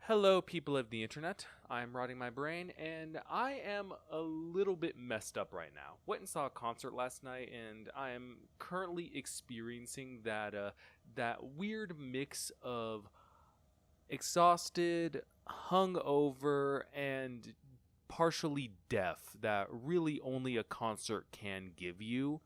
Hello, people of the internet. I'm rotting my brain, and I am a little bit messed up right now. Went and saw a concert last night, and I am currently experiencing that weird mix of exhausted, hungover, and partially deaf that really only a concert can give you.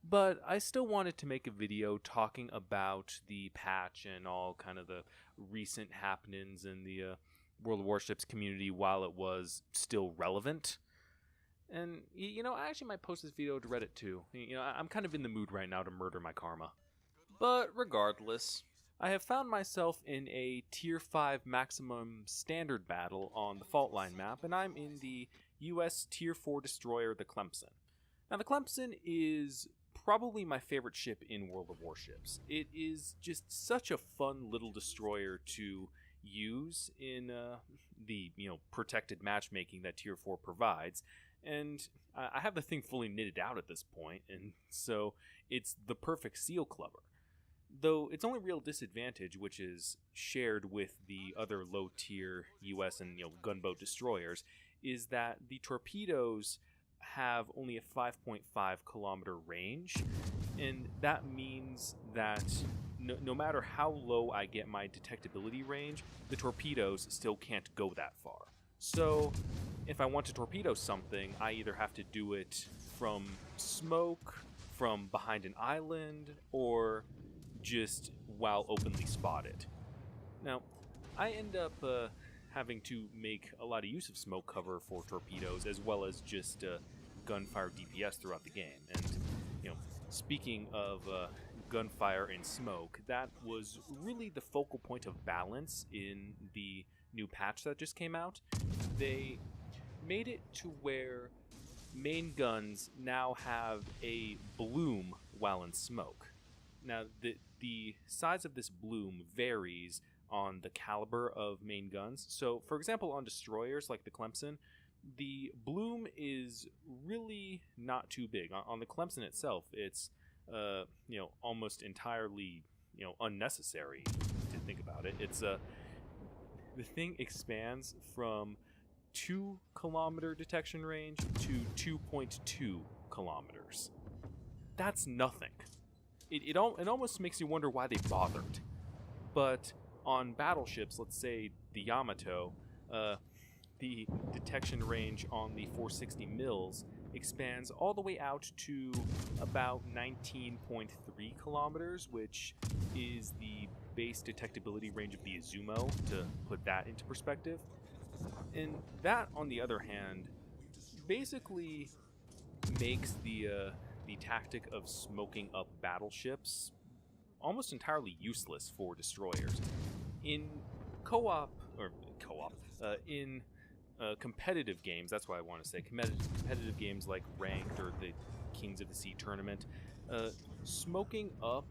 But I still wanted to make a video talking about the patch and all kind of the recent happenings in the World of Warships community while it was still relevant. And, I actually might post this video to Reddit too. I'm kind of in the mood right now to murder my karma. But regardless, I have found myself in a Tier 5 maximum standard battle on the Fault Line map, and I'm in the US Tier 4 destroyer, the Clemson. Now, the Clemson is probably my favorite ship in World of Warships. It is just such a fun little destroyer to use in the protected matchmaking that Tier 4 provides, and I have the thing fully knitted out at this point, and so it's the perfect seal clubber. Though its only real disadvantage, which is shared with the other low-tier US and gunboat destroyers, is that the torpedoes have only a 5.5 kilometer range, and that means that no matter how low I get my detectability range, the torpedoes still can't go that far. So if I want to torpedo something, I either have to do it from smoke, from behind an island, or just while openly spotted. Now, I end up having to make a lot of use of smoke cover for torpedoes, as well as just gunfire DPS throughout the game. And speaking of gunfire and smoke, that was really the focal point of balance in the new patch that just came out. They made it to where main guns now have a bloom while in smoke. Now, the size of this bloom varies on the caliber of main guns. So, for example, on destroyers like the Clemson, the bloom is really not too big. On the Clemson itself, it's almost entirely unnecessary to think about it. It's the thing expands from 2 kilometer detection range to 2.2 kilometers. That's nothing. It almost makes you wonder why they bothered. But on battleships, let's say the Yamato, the detection range on the 460 mils expands all the way out to about 19.3 kilometers, which is the base detectability range of the Izumo, to put that into perspective. And that, on the other hand, basically makes the tactic of smoking up battleships almost entirely useless for destroyers. In competitive games, that's what I want to say, competitive games like Ranked or the Kings of the Sea tournament, smoking up,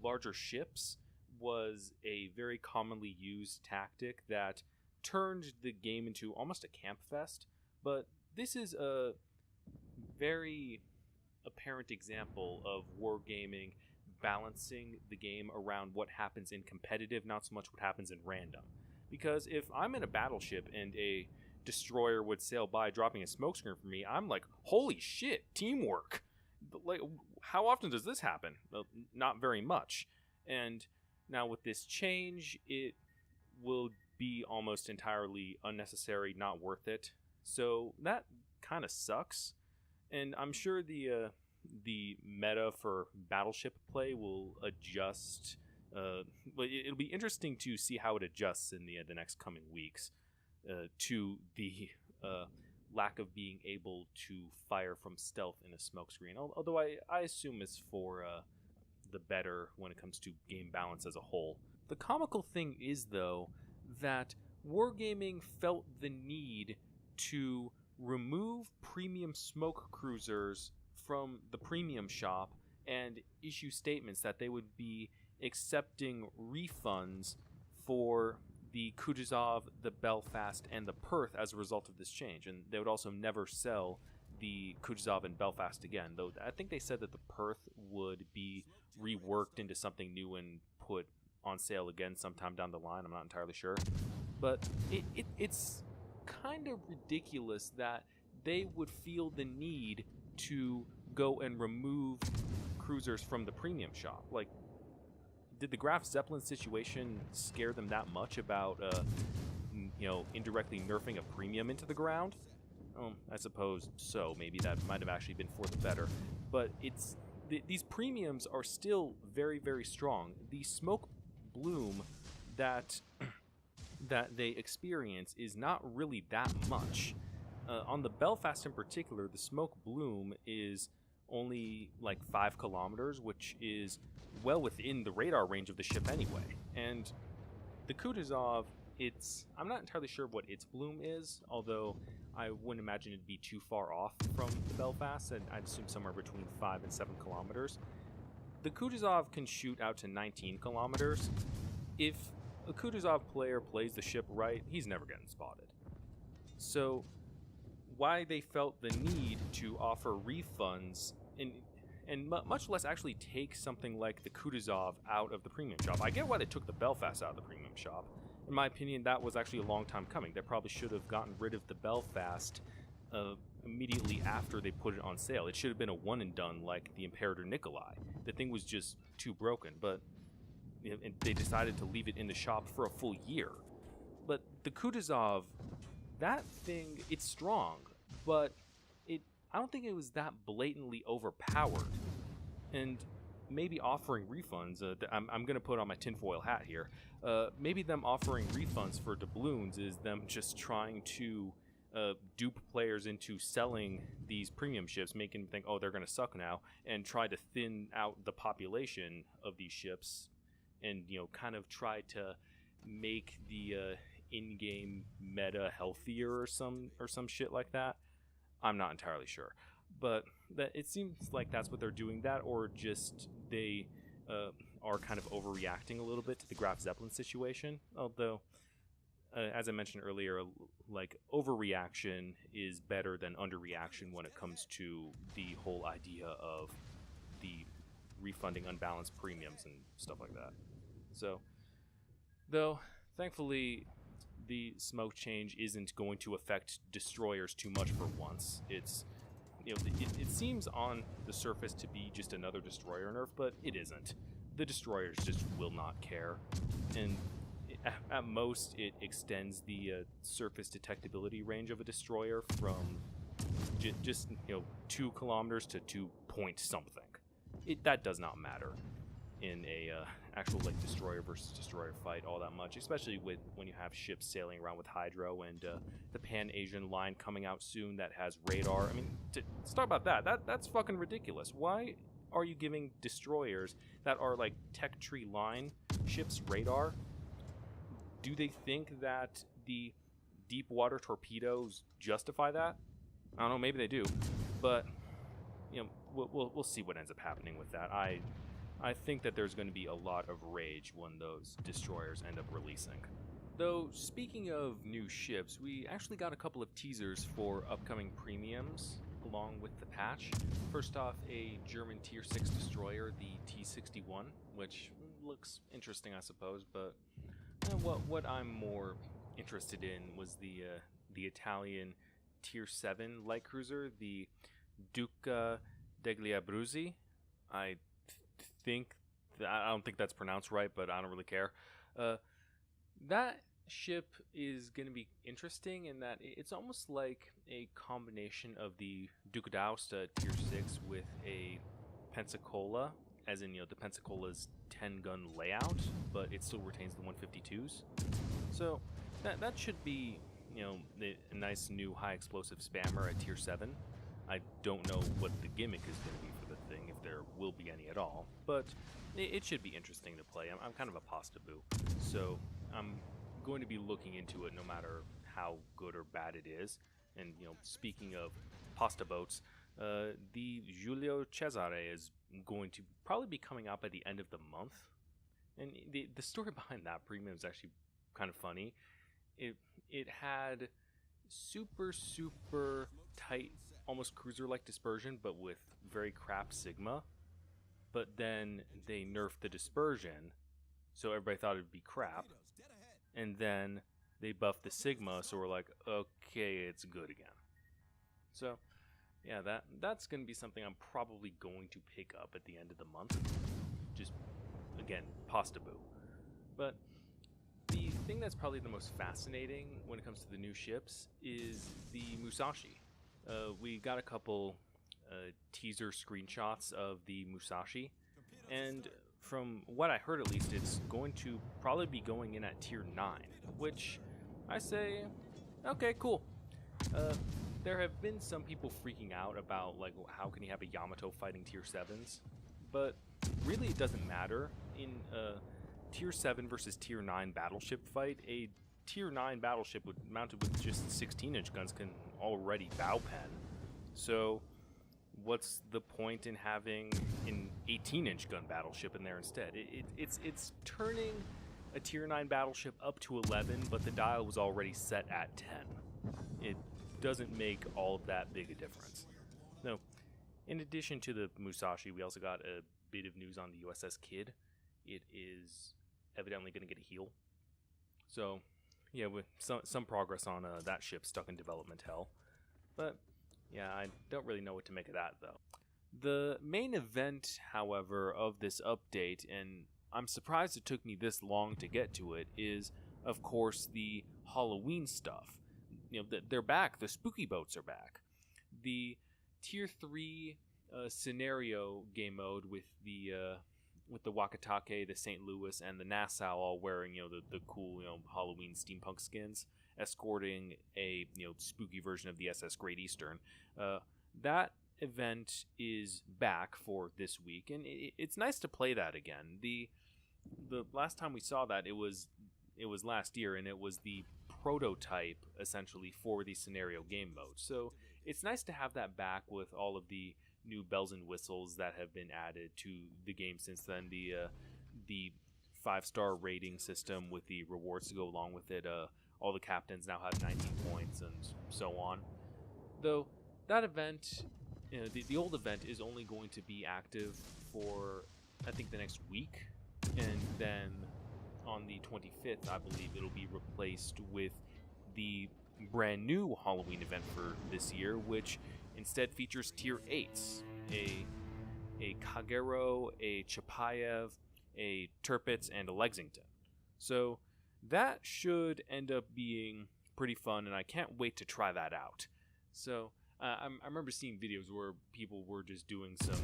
larger ships was a very commonly used tactic that turned the game into almost a camp fest. But this is a very apparent example of wargaming balancing the game around what happens in competitive, not so much what happens in random. Because if I'm in a battleship and a destroyer would sail by dropping a smokescreen for me, I'm like, holy shit, teamwork. Like, how often does this happen? Not very much. And now with this change, it will be almost entirely unnecessary, not worth it. So that kind of sucks. And I'm sure the meta for battleship play will adjust. It'll be interesting to see how it adjusts in the next coming weeks to the lack of being able to fire from stealth in a smokescreen. Although I assume it's for the better when it comes to game balance as a whole. The comical thing is, though, that Wargaming felt the need to remove premium smoke cruisers from the premium shop and issue statements that they would be accepting refunds for the Kutuzov, the Belfast, and the Perth as a result of this change. And they would also never sell the Kutuzov and Belfast again, though I think they said that the Perth would be reworked into something new and put on sale again sometime down the line. I'm not entirely sure. But it's kind of ridiculous that they would feel the need to go and remove cruisers from the premium shop. Like, did the Graf Zeppelin situation scare them that much about, indirectly nerfing a premium into the ground? I suppose so. Maybe that might have actually been for the better. But these premiums are still very, very strong. The smoke bloom that they experience is not really that much. On the Belfast in particular, the smoke bloom is only like 5 kilometers, which is well within the radar range of the ship anyway. And the Kutuzov, I'm not entirely sure what its bloom is, although I wouldn't imagine it'd be too far off from the Belfast, and I'd assume somewhere between 5 and 7 kilometers. The Kutuzov can shoot out to 19 kilometers. If a Kutuzov player plays the ship right, he's never getting spotted. So why they felt the need to offer refunds and much less actually take something like the Kutuzov out of the premium shop. I get why they took the Belfast out of the premium shop. In my opinion, that was actually a long time coming. They probably should have gotten rid of the Belfast immediately after they put it on sale. It should have been a one and done like the Imperator Nikolai. The thing was just too broken, but they decided to leave it in the shop for a full year. But the Kutuzov, that thing, it's strong, but I don't think it was that blatantly overpowered. And maybe offering refunds, I'm going to put on my tinfoil hat here, maybe them offering refunds for doubloons is them just trying to dupe players into selling these premium ships, making them think, oh, they're going to suck now, and try to thin out the population of these ships, and kind of try to make the in-game meta healthier or some shit like that. I'm not entirely sure, but it seems like that's what they're doing. That, or just they are kind of overreacting a little bit to the Graf Zeppelin situation. Although, as I mentioned earlier, like, overreaction is better than underreaction when it comes to the whole idea of the refunding unbalanced premiums and stuff like that. So, though, thankfully, the smoke change isn't going to affect destroyers too much for once. It seems on the surface to be just another destroyer nerf, but it isn't. The destroyers just will not care, and at most it extends the surface detectability range of a destroyer from just 2 kilometers to 2 point something. That does not matter in a actual like destroyer versus destroyer fight all that much, especially when you have ships sailing around with Hydro and the Pan-Asian line coming out soon that has radar. I mean, let's talk about that's fucking ridiculous. Why are you giving destroyers that are like tech tree line ships radar? Do they think that the deep water torpedoes justify that? I don't know, maybe they do, but we'll see what ends up happening with that. I think that there's going to be a lot of rage when those destroyers end up releasing. Though, speaking of new ships, we actually got a couple of teasers for upcoming premiums along with the patch. First off, a German Tier 6 destroyer, the T-61, which looks interesting, I suppose, but what I'm more interested in was the Italian Tier 7 light cruiser, the Duca degli Abruzzi. I don't think that's pronounced right, but I don't really care. That ship is going to be interesting in that it's almost like a combination of the Duca d'Aosta Tier 6 with a Pensacola, as in, the Pensacola's 10-gun layout, but it still retains the 152s. So that should be, a nice new high-explosive spammer at Tier 7. I don't know what the gimmick is going to be for the thing, if there will be any at all, but it should be interesting to play. I'm kind of a pasta boo, so I'm going to be looking into it no matter how good or bad it is. And, speaking of pasta boats, the Giulio Cesare is going to probably be coming out by the end of the month. And the story behind that premium is actually kind of funny. It had super tight, almost cruiser-like dispersion, but with very crap sigma. But then they nerfed the dispersion, so everybody thought it'd be crap. And then they buffed the Sigma, so we're like, okay, it's good again. So, yeah, that's going to be something I'm probably going to pick up at the end of the month. Just, again, pasta boo. But the thing that's probably the most fascinating when it comes to the new ships is the Musashi. We got a couple teaser screenshots of the Musashi, and from what I heard at least, it's going to probably be going in at tier 9, which I say, okay, cool. There have been some people freaking out about, like, how can you have a Yamato fighting tier 7s, but really it doesn't matter. In a tier 7 versus tier 9 battleship fight, a tier 9 battleship mounted with just 16-inch guns can already bow pen. So what's the point in having an 18-inch gun battleship in there instead? It's turning a tier 9 battleship up to 11, but the dial was already set at 10. It doesn't make all of that big a difference. No, in addition to the Musashi, we also got a bit of news on the USS Kidd. It is evidently going to get a heal. So, yeah, with some progress on that ship stuck in development hell. But, yeah, I don't really know what to make of that, though. The main event, however, of this update, and I'm surprised it took me this long to get to it, is, of course, the Halloween stuff. You know, they're back. The spooky boats are back. The tier 3 scenario game mode with the Wakatake, the St. Louis, and the Nassau all wearing, you know, the cool, you know, Halloween steampunk skins, escorting a, you know, spooky version of the SS Great Eastern. That event is back for this week, and it's nice to play that again. The last time we saw that, it was last year, and it was the prototype essentially for the scenario game mode. So it's nice to have that back with all of the new bells and whistles that have been added to the game since then. The 5-star rating system with the rewards to go along with it. All the captains now have 19 points and so on. Though that event, you know, the old event is only going to be active for, I think, the next week, and then on the 25th, I believe it'll be replaced with the brand new Halloween event for this year, which instead features tier 8s, a Kagero, a Chapayev, a Tirpitz, and a Lexington. So that should end up being pretty fun, and I can't wait to try that out. So I remember seeing videos where people were just doing some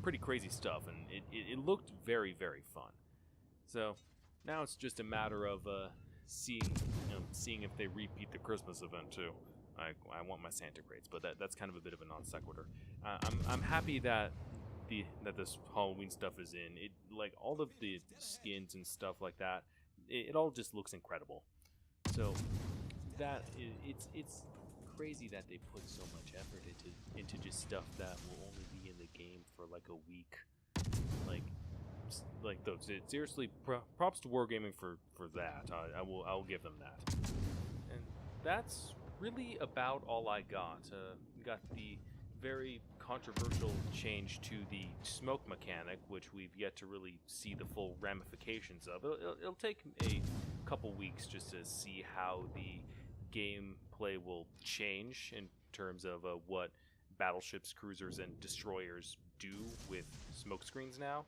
pretty crazy stuff, and it looked very, very fun. So now it's just a matter of seeing if they repeat the Christmas event too. I want my Santa crates, but that's kind of a bit of a non sequitur. I'm happy that this Halloween stuff is in. It, like, all of the skins and stuff like that, it all just looks incredible. So that it's crazy that they put so much effort into just stuff that will only be in the game for like a week. Like those. Seriously, props to Wargaming for that. I'll give them that. And that's really about all I got. Got the very controversial change to the smoke mechanic, which we've yet to really see the full ramifications of. It'll take a couple weeks just to see how the gameplay will change in terms of what battleships, cruisers, and destroyers do with smoke screens now.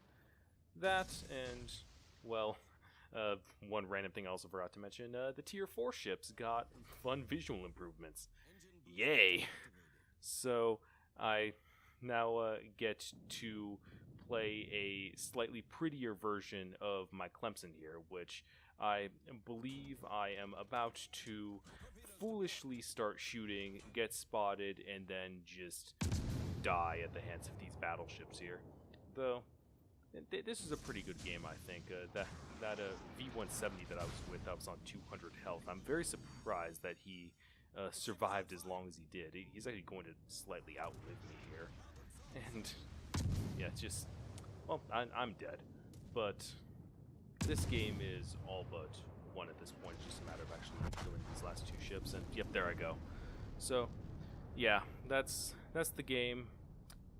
That, and, well, one random thing I also forgot to mention, the tier 4 ships got fun visual improvements. Yay! So I now get to play a slightly prettier version of my Clemson here, which I believe I am about to foolishly start shooting, get spotted, and then just die at the hands of these battleships here. Though this is a pretty good game, I think. That V-170 that I was with, I was on 200 health. I'm very surprised that he survived as long as he did. He's actually going to slightly outlive me here. And, yeah, just, well, I'm dead. But this game is all but won at this point. It's just a matter of actually killing these last two ships. And, yep, there I go. So, yeah, that's the game.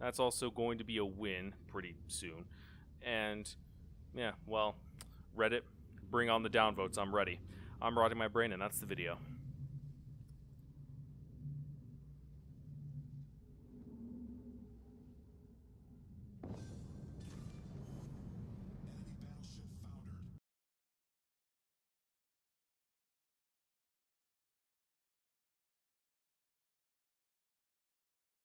That's also going to be a win pretty soon. And, yeah, well, Reddit, bring on the downvotes. I'm ready. I'm rotting my brain, and that's the video.